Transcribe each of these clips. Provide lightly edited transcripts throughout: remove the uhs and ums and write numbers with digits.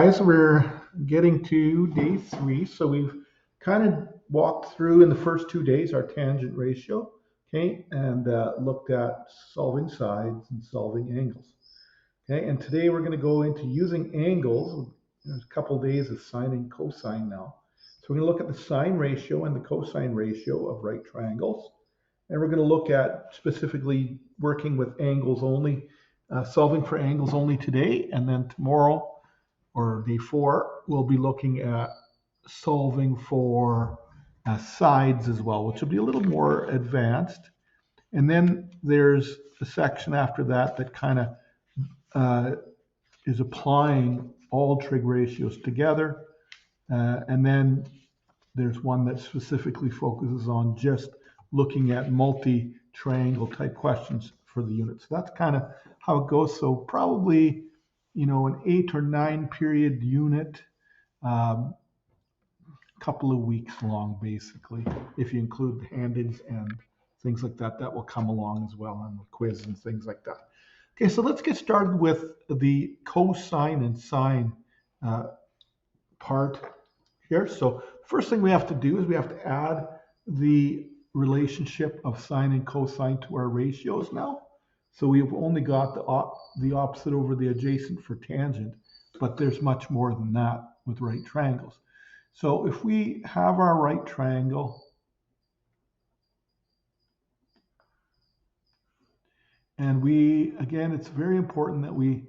Guys, we're getting to day 3. So we've kind of walked through in the first 2 days our tangent ratio, okay, and looked at solving sides and solving angles. Okay, and today we're going to go into using angles. There's a couple of days of sine and cosine now. So we're going to look at the sine ratio and the cosine ratio of right triangles. And we're going to look at specifically working with angles only, solving for angles only today, and then tomorrow or day 4, we'll be looking at solving for sides as well, which will be a little more advanced. And then there's a section after that that kind of is applying all trig ratios together. And then there's one that specifically focuses on just looking at multi-triangle type questions for the unit. So that's kind of how it goes. So probably, an 8 or 9 period unit, couple of weeks long, basically, if you include the hand-ins and things like that, that will come along as well, and the quiz and things like that. Okay, so let's get started with the cosine and sine part here. So first thing we have to do is we have to add the relationship of sine and cosine to our ratios now. So we've only got the opposite over the adjacent for tangent, but there's much more than that with right triangles. So if we have our right triangle, and again, it's very important that we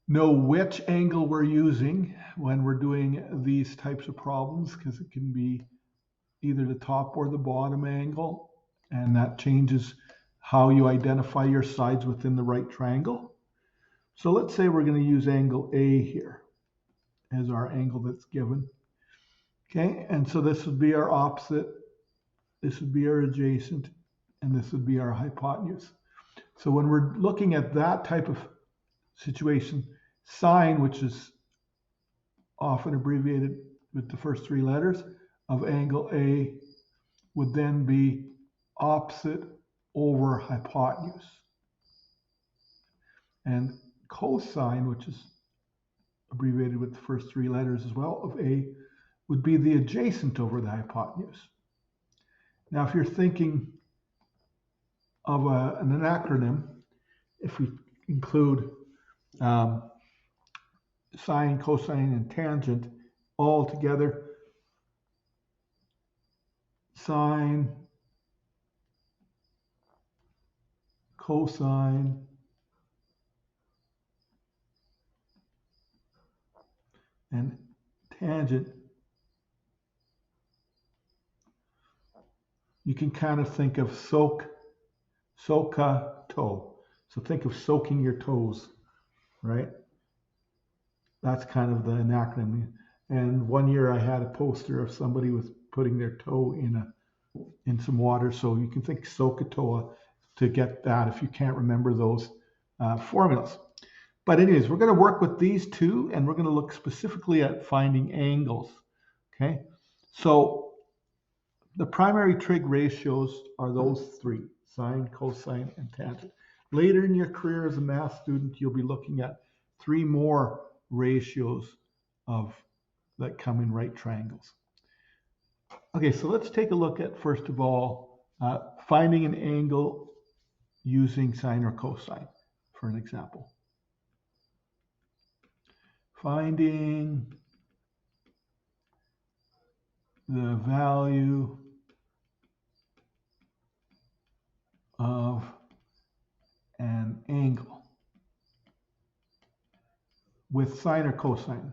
know which angle we're using when we're doing these types of problems, because it can be either the top or the bottom angle, and that changes how you identify your sides within the right triangle. So let's say we're going to use angle A here as our angle that's given. Okay, and so this would be our opposite, this would be our adjacent, and this would be our hypotenuse. So when we're looking at that type of situation, sine, which is often abbreviated with the first 3 letters of angle A, would then be opposite over hypotenuse. And cosine, which is abbreviated with the first 3 letters as well of A, would be the adjacent over the hypotenuse. Now, if you're thinking of an acronym, if we include sine, cosine, and tangent all together, sine, cosine, and tangent, you can kind of think of soka, toe. So think of soaking your toes, right? That's kind of the acronym. And one year I had a poster of somebody with putting their toe in some water. So you can think SOHCAHTOA to get that if you can't remember those formulas. But anyways, we're going to work with these two, and we're going to look specifically at finding angles. Okay, so the primary trig ratios are those 3: sine, cosine, and tangent. Later in your career as a math student, you'll be looking at 3 more ratios that come in right triangles. Okay, so let's take a look at, first of all, finding an angle using sine or cosine for an example. Finding the value of an angle with sine or cosine.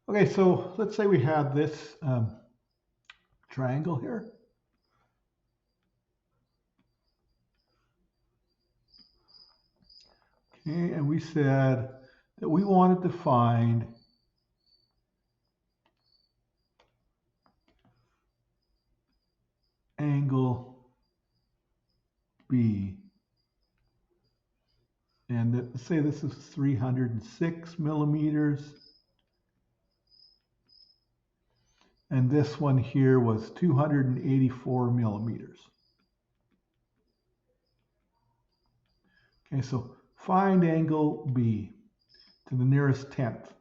Okay, so let's say we had this triangle here. Okay, and we said that we wanted to find angle B. And let's say this is 306 millimeters. and this one here was 284 millimeters. Okay, so find angle B to the nearest tenth.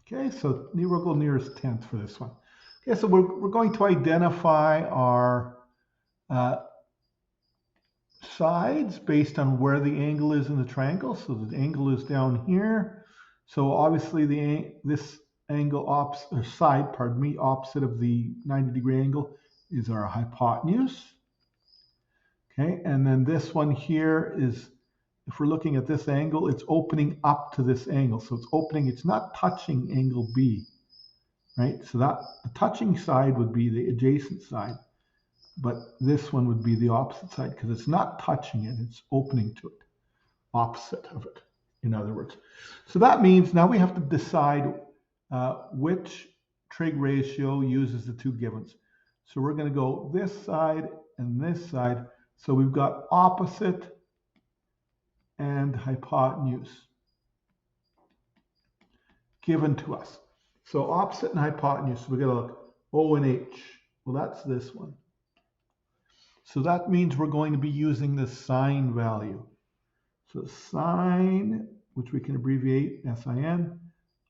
Okay, so we'll go nearest tenth for this one. Okay, so we're going to identify our sides based on where the angle is in the triangle. So the angle is down here. So obviously this angle opposite of the 90-degree angle is our hypotenuse. Okay, and then this one here is, if we're looking at this angle, it's opening up to this angle. So it's opening, it's not touching angle B, right? So that the touching side would be the adjacent side, but this one would be the opposite side because it's not touching it, it's opening to it, opposite of it, in other words. So that means now we have to decide which trig ratio uses the two givens. So we're going to go this side and this side. So we've got opposite and hypotenuse given to us. So opposite and hypotenuse, we're going to look O and H. Well, that's this one. So that means we're going to be using the sine value. So sine, which we can abbreviate sin,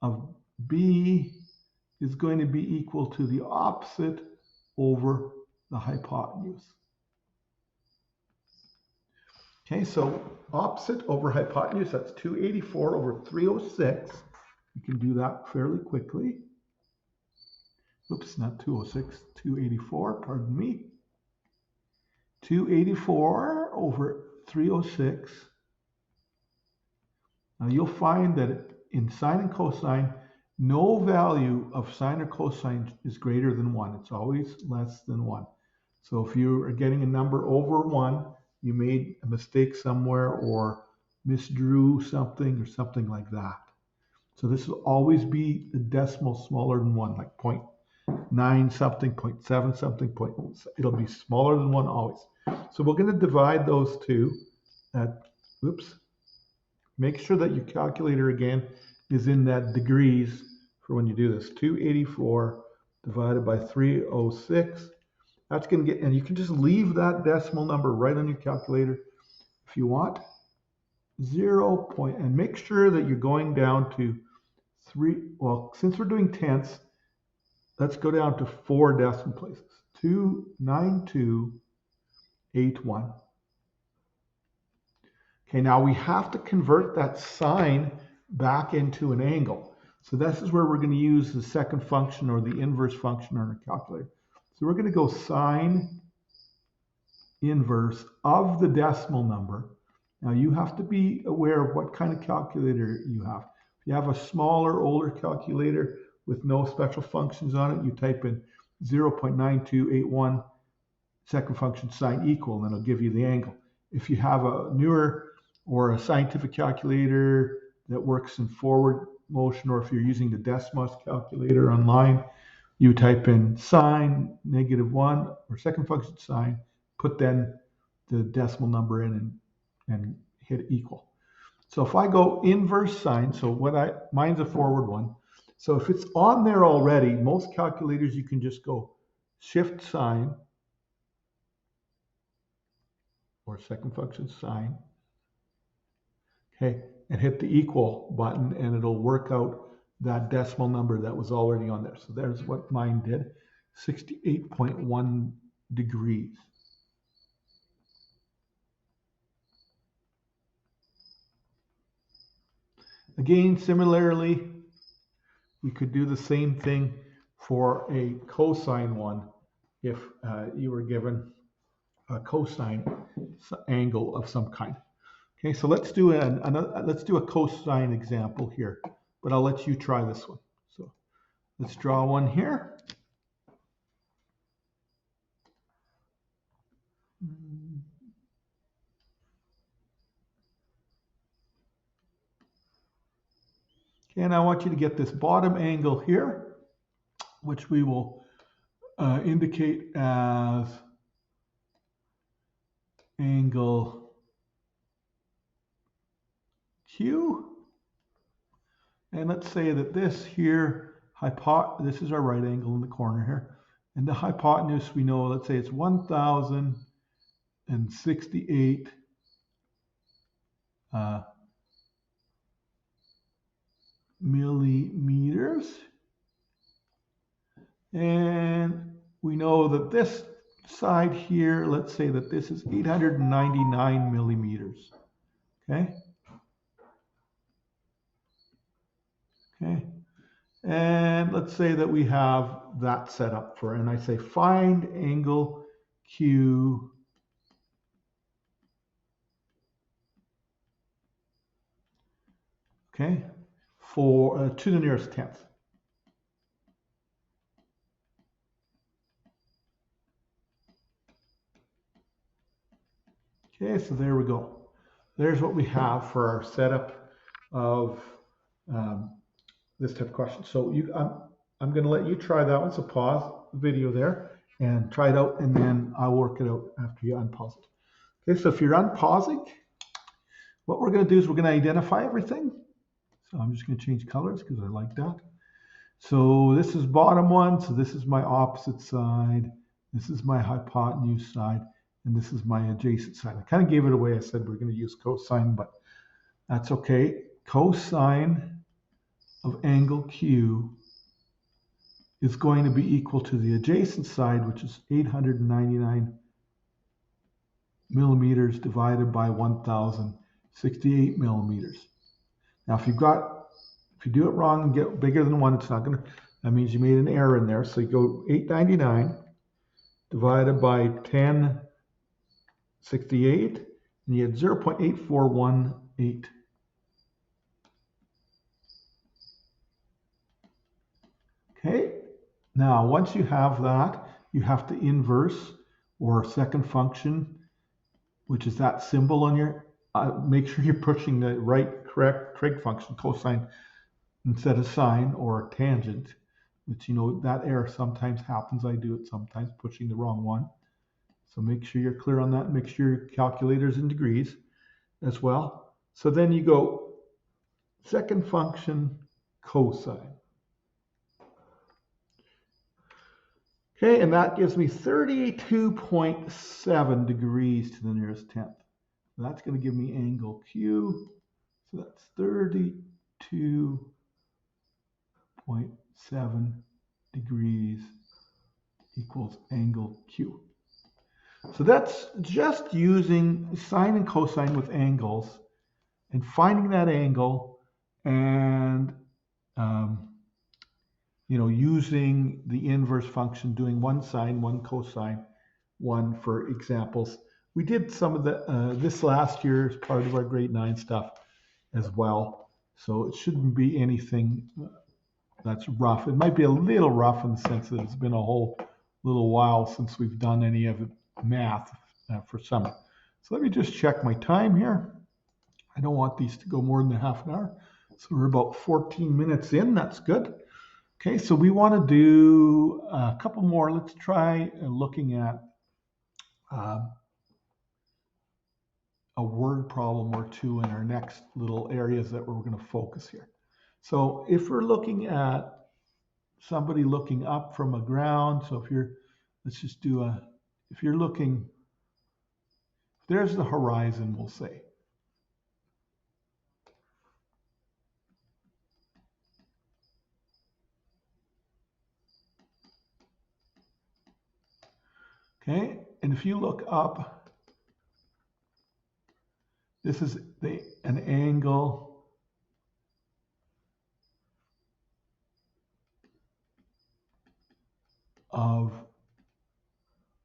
of B is going to be equal to the opposite over the hypotenuse. Okay, so opposite over hypotenuse, that's 284 over 306. You can do that fairly quickly. Oops, not 206, 284, pardon me. 284 over 306. Now you'll find that in sine and cosine, no value of sine or cosine is greater than 1. It's always less than 1. So if you are getting a number over 1, you made a mistake somewhere or misdrew something or something like that. So this will always be a decimal smaller than 1, like 0.9 something, 0.7 something, it'll be smaller than 1 always. So we're going to divide those two at, make sure that your calculator again is in that degrees for when you do this. 284 divided by 306. That's going to get, and you can just leave that decimal number right on your calculator if you want. 0. And make sure that you're going down to 3. Well, since we're doing tenths, let's go down to 4 decimal places. 29281. Okay, now we have to convert that sine back into an angle. So this is where we're going to use the second function or the inverse function on our calculator. So we're going to go sine inverse of the decimal number. Now you have to be aware of what kind of calculator you have. If you have a smaller, older calculator with no special functions on it, you type in 0.9281 second function sine equal, and then it'll give you the angle. If you have a newer or a scientific calculator that works in forward motion, or if you're using the Desmos calculator online, you type in sine -1 or second function sine, put then the decimal number in and hit equal. So if I go inverse sine, so mine's a forward one. So if it's on there already, most calculators you can just go shift sine or second function sine, okay, and hit the equal button, and it'll work out that decimal number that was already on there. So there's what mine did, 68.1 degrees. Again, similarly, we could do the same thing for a cosine one if you were given a cosine angle of some kind. Okay, so let's do a cosine example here, but I'll let you try this one. So let's draw one here. Okay, and I want you to get this bottom angle here, which we will indicate as angle Q. And let's say that this here, this is our right angle in the corner here. And the hypotenuse, we know, let's say it's 1,068 millimeters. And we know that this side here, let's say that this is 899 millimeters. Okay. Okay. And let's say that we have that set up for, and I say find angle Q okay, for to the nearest tenth. Okay, so there we go. There's what we have for our setup of this type of question. So I'm going to let you try that one. So pause the video there and try it out, and then I'll work it out after you unpause it. Okay, so if you're unpausing, what we're going to do is we're going to identify everything. So I'm just going to change colors because I like that. So this is bottom one. So this is my opposite side. This is my hypotenuse side. And this is my adjacent side. I kind of gave it away. I said we're going to use cosine, but that's okay. Cosine of angle Q is going to be equal to the adjacent side, which is 899 millimeters divided by 1,068 millimeters. Now, if you do it wrong and get bigger than 1, it's not going to, that means you made an error in there. So you go 899 divided by 1068, and you get 0.8418. Okay, now once you have that, you have to inverse or second function, which is that symbol on your, make sure you're pushing the correct trig function, cosine, instead of sine or tangent, which, you know, that error sometimes happens. I do it sometimes, pushing the wrong one. So make sure you're clear on that. Make sure your calculator's in degrees as well. So then you go second function cosine. Okay, and that gives me 32.7 degrees to the nearest tenth. So that's going to give me angle Q. So that's 32.7 degrees equals angle Q. So that's just using sine and cosine with angles and finding that angle and you know, using the inverse function, doing one sine, one cosine, one for examples. We did some of this last year as part of our grade 9 stuff as well. So it shouldn't be anything that's rough. It might be a little rough in the sense that it's been a whole little while since we've done any of it math for summer. So let me just check my time here. I don't want these to go more than a half an hour. So we're about 14 minutes in. That's good. Okay, so we want to do a couple more. Let's try looking at a word problem or two in our next little areas that we're going to focus here. So if we're looking at somebody looking up from a ground, so if you're, let's just do if you're looking, there's the horizon, we'll say. Okay, and if you look up, this is an angle of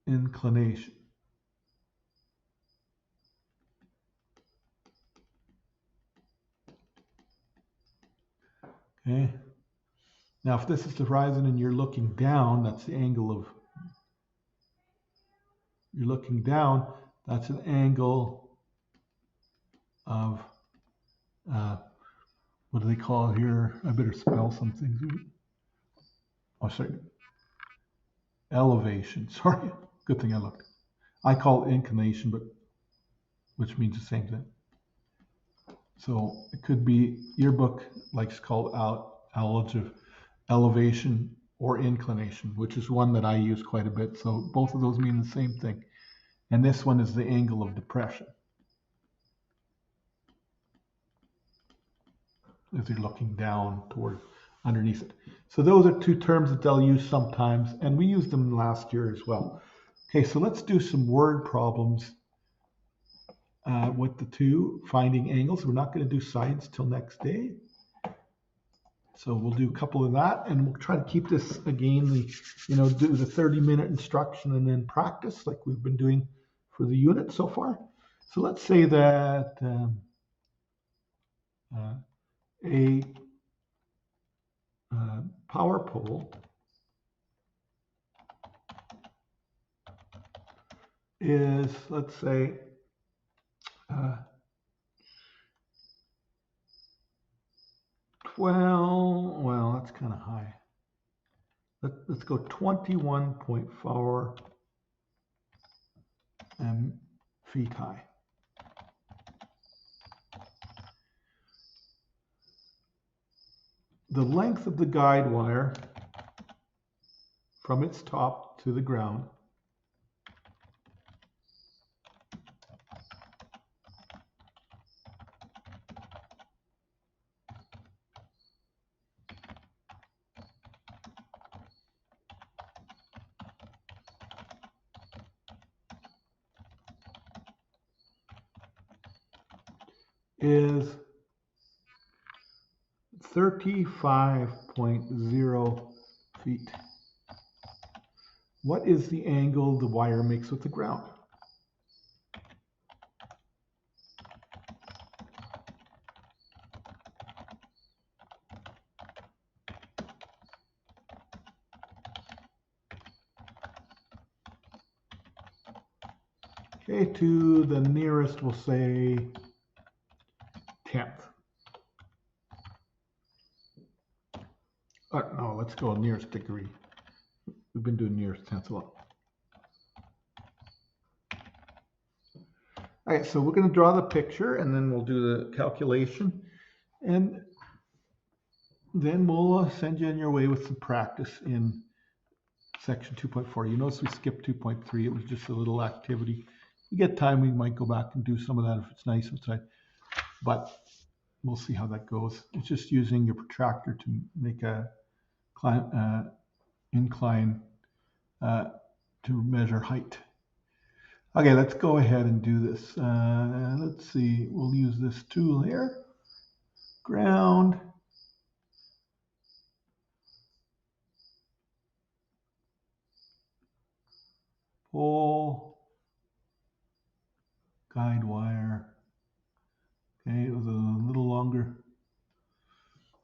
inclination. Okay, now if this is the horizon and you're looking down, that's the angle of, you're looking down, that's an angle of, what do they call it here? I better spell some things. Oh, sorry. Elevation, sorry. Good thing I looked. I call it inclination, but which means the same thing. So it could be, your book likes to call out elevation or inclination, which is one that I use quite a bit. So both of those mean the same thing. And this one is the angle of depression, as you're looking down toward underneath it. So those are two terms that they'll use sometimes, and we used them last year as well. Okay, so let's do some word problems with the two, finding angles. We're not going to do science till next day. So we'll do a couple of that, and we'll try to keep this again, do the 30-minute instruction and then practice like we've been doing for the unit so far. So let's say that a power pole is, let's say, 12, well, that's kind of high. Let's go 21.4 feet high. The length of the guide wire from its top to the ground is 35.0 feet. What is the angle the wire makes with the ground? Okay, to the nearest, we'll say 10th. No, let's go nearest degree. We've been doing nearest tenth a lot. All right, so we're going to draw the picture, and then we'll do the calculation, and then we'll send you on your way with some practice in section 2.4. You notice we skipped 2.3. It was just a little activity. If we get time, we might go back and do some of that if it's nice outside, but we'll see how that goes. It's just using your protractor to make a incline to measure height. Okay, let's go ahead and do this. Let's see, we'll use this tool here. Ground. Pole. Guide wire. Okay, it was a little longer.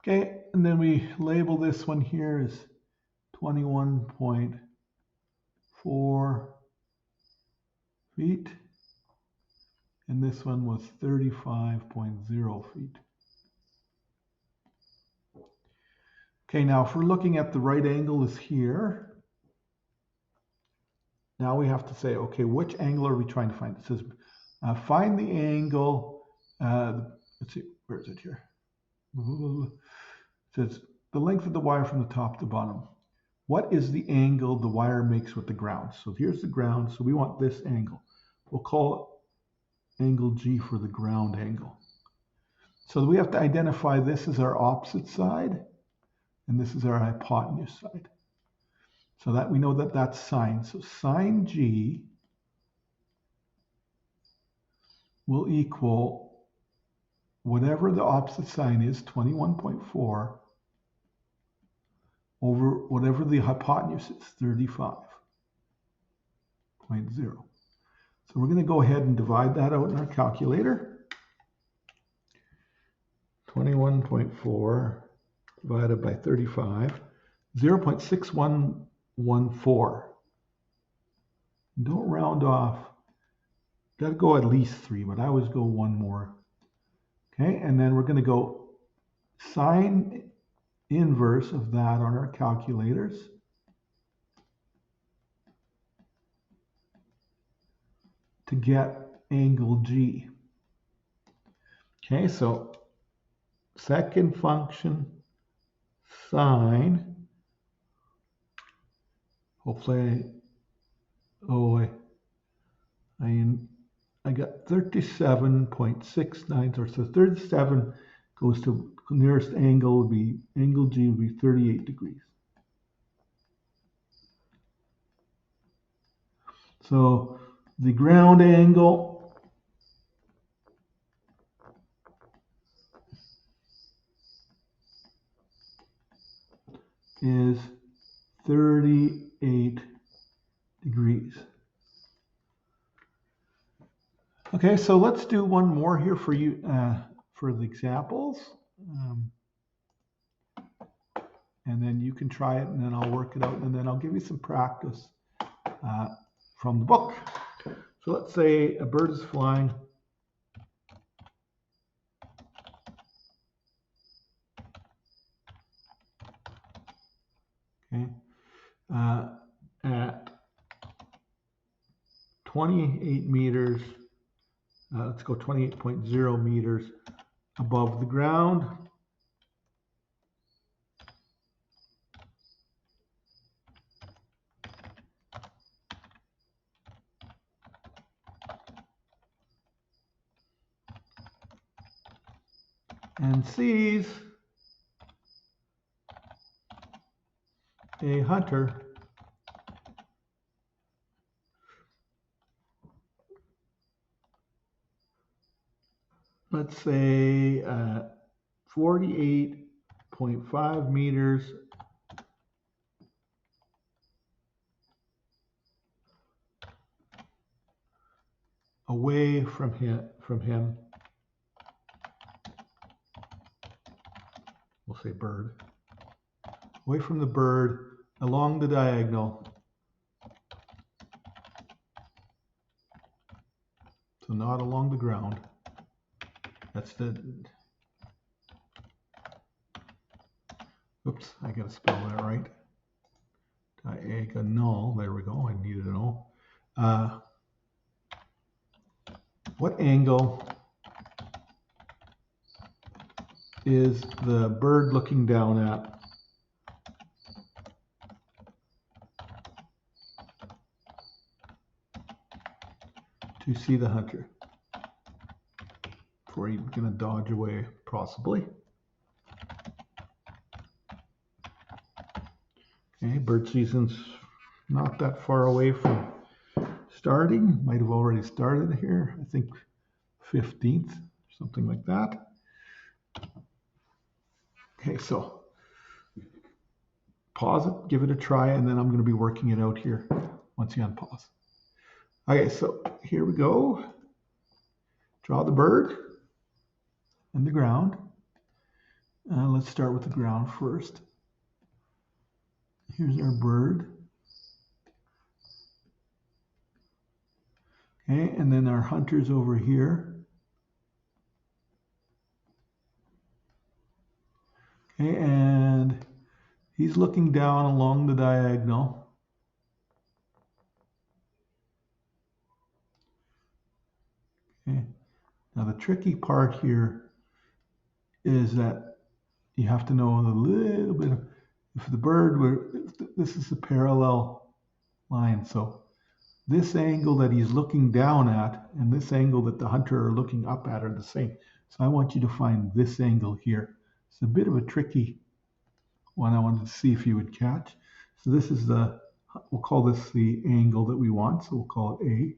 Okay, and then we label this one here as 21.4 feet. And this one was 35.0 feet. Okay, now if we're looking at the right angle is here. Now we have to say, okay, which angle are we trying to find? It says, find the angle, let's see, where is it here? It says, the length of the wire from the top to the bottom. What is the angle the wire makes with the ground? So here's the ground, so we want this angle. We'll call it angle G for the ground angle. So we have to identify this as our opposite side, and this is our hypotenuse side. So that we know that that's sine. So sine G will equal whatever the opposite sine is, 21.4, over whatever the hypotenuse is, 35.0. So we're going to go ahead and divide that out in our calculator. 21.4 divided by 35, 0.6114. Don't round off. Got to go at least 3, but I always go one more. Okay, and then we're going to go sine inverse of that on our calculators. To get angle G. Okay, so second function, sine. Hopefully, I got 37.69, or so 37 goes to nearest angle would be, angle G would be 38 degrees. So the ground angle is 38 degrees. Okay, so let's do one more here for you for the examples. And then you can try it, and then I'll work it out, and then I'll give you some practice from the book. So let's say a bird is flying. Okay, at 28 meters, let's go 28.0 meters above the ground. And sees a hunter let's say 48.5 meters away from him. We'll say bird. Away from the bird along the diagonal. So not along the ground. That's the, oops, I gotta spell that right. Diagonal, there we go, I needed to know. What angle is the bird looking down at? To see the hunter before he's going to dodge away, possibly. Okay, bird season's not that far away from starting. Might have already started here. I think 15th, something like that. Okay, so pause it, give it a try, and then I'm going to be working it out here once you unpause. Okay, so here we go. Draw the bird and the ground. Let's start with the ground first. Here's our bird. Okay, and then our hunter's over here. Okay, and he's looking down along the diagonal. Okay, now the tricky part here is that you have to know a little bit of, if the bird were, this is a parallel line, so this angle that he's looking down at and this angle that the hunter are looking up at are the same. So I want you to find this angle here. It's a bit of a tricky one. I wanted to see if you would catch. So this is the, we'll call this the angle that we want. So we'll call it A.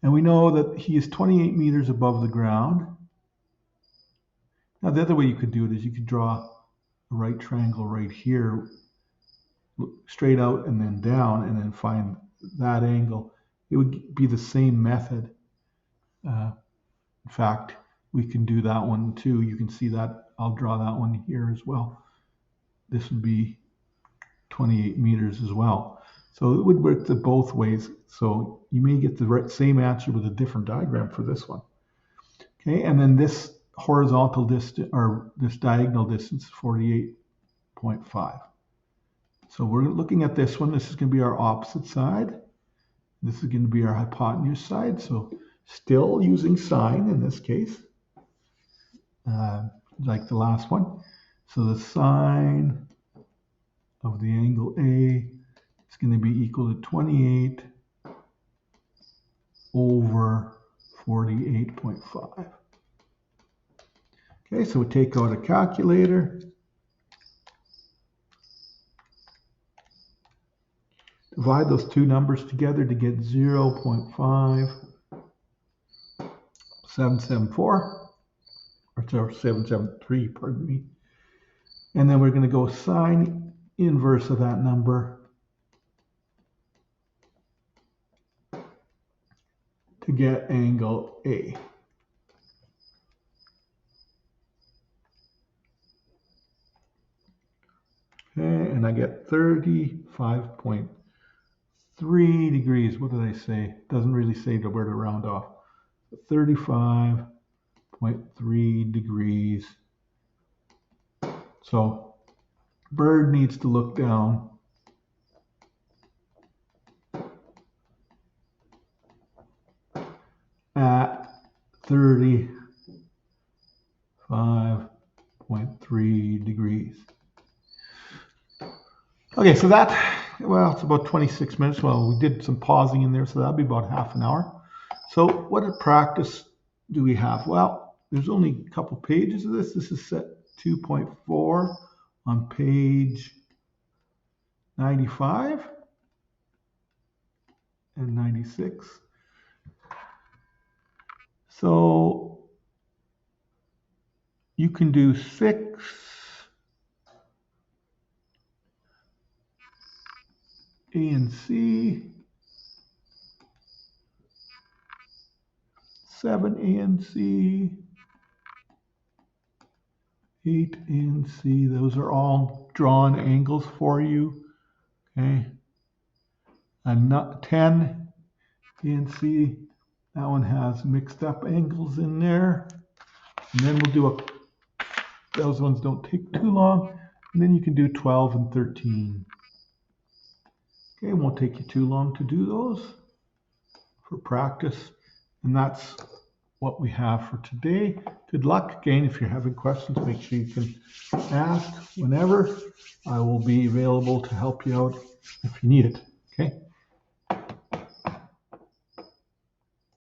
And we know that he is 28 meters above the ground. Now the other way you could do it is you could draw a right triangle right here, straight out and then down, and then find that angle. It would be the same method. In fact, we can do that one too. You can see that. I'll draw that one here as well. This would be 28 meters as well. So it would work both ways. So you may get the same answer with a different diagram for this one. Okay, and then this horizontal distance, or this diagonal distance, 48.5. So we're looking at this one. This is going to be our opposite side. This is going to be our hypotenuse side. So still using sine in this case. like the last one. So the sine of the angle A is going to be equal to 28 over 48.5. Okay, so we take out a calculator. Divide those two numbers together to get 0.5774, or 773, pardon me. And then we're going to go sine inverse of that number to get angle A. Okay, and I get 35.3 degrees. What did I say? Doesn't really say where to round off. 35.3 degrees. So bird needs to look down at 35.3 degrees. Okay, so that, well, it's about 26 minutes. Well, we did some pausing in there, so that'll be about half an hour. So what practice do we have? Well, there's only a couple pages of this. This is set 2.4 on page 95 and 96. So you can do 6 A and C, 7 A and C, 8 and C. Those are all drawn angles for you. Okay. And 10 and C, that one has mixed up angles in there. And then we'll do those ones don't take too long. And then you can do 12 and 13. Okay, it won't take you too long to do those for practice. And that's what we have for today. Good luck. Again, if you're having questions, make sure you can ask whenever. I will be available to help you out if you need it. Okay.